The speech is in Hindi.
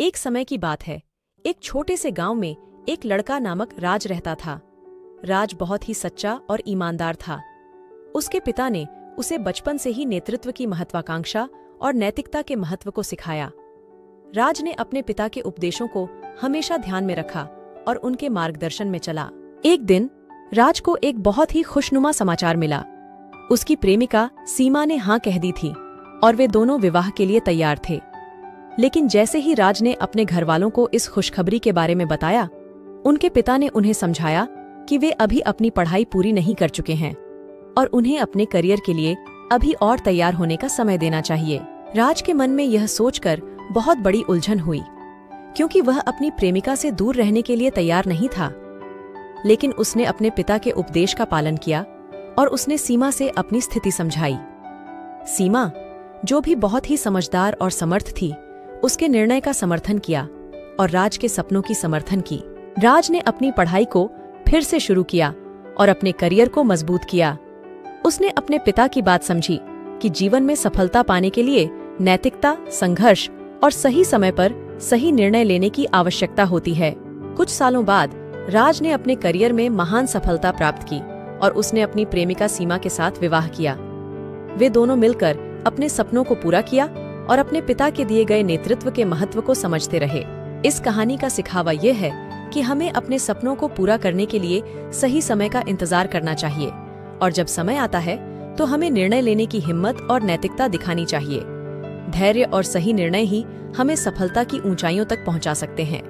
एक समय की बात है। एक छोटे से गांव में एक लड़का नामक राज रहता था। राज बहुत ही सच्चा और ईमानदार था। उसके पिता ने उसे बचपन से ही नेतृत्व की महत्वाकांक्षा और नैतिकता के महत्व को सिखाया। राज ने अपने पिता के उपदेशों को हमेशा ध्यान में रखा और उनके मार्गदर्शन में चला। एक दिन राज को एक बहुत ही खुशनुमा समाचार मिला। उसकी प्रेमिका सीमा ने हाँ कह दी थी और वे दोनों विवाह के लिए तैयार थे। लेकिन जैसे ही राज ने अपने घरवालों को इस खुशखबरी के बारे में बताया, उनके पिता ने उन्हें समझाया कि वे अभी अपनी पढ़ाई पूरी नहीं कर चुके हैं और उन्हें अपने करियर के लिए अभी और तैयार होने का समय देना चाहिए। राज के मन में यह सोचकर बहुत बड़ी उलझन हुई, क्योंकि वह अपनी प्रेमिका से दूर रहने के लिए तैयार नहीं था। लेकिन उसने अपने पिता के उपदेश का पालन किया और उसने सीमा से अपनी स्थिति समझाई। सीमा, जो भी बहुत ही समझदार और समर्थ थी, उसके निर्णय का समर्थन किया और राज के सपनों की समर्थन की। राज ने अपनी पढ़ाई को फिर से शुरू किया और अपने करियर को मजबूत किया। उसने अपने पिता की बात समझी कि जीवन में सफलता पाने के लिए नैतिकता, संघर्ष और सही समय पर सही निर्णय लेने की आवश्यकता होती है। कुछ सालों बाद राज ने अपने करियर में महान सफलता प्राप्त की और उसने अपनी प्रेमिका सीमा के साथ विवाह किया। वे दोनों मिलकर अपने सपनों को पूरा किया और अपने पिता के दिए गए नेतृत्व के महत्व को समझते रहे। इस कहानी का सिखावा यह है कि हमें अपने सपनों को पूरा करने के लिए सही समय का इंतजार करना चाहिए और जब समय आता है तो हमें निर्णय लेने की हिम्मत और नैतिकता दिखानी चाहिए। धैर्य और सही निर्णय ही हमें सफलता की ऊंचाइयों तक पहुंचा सकते हैं।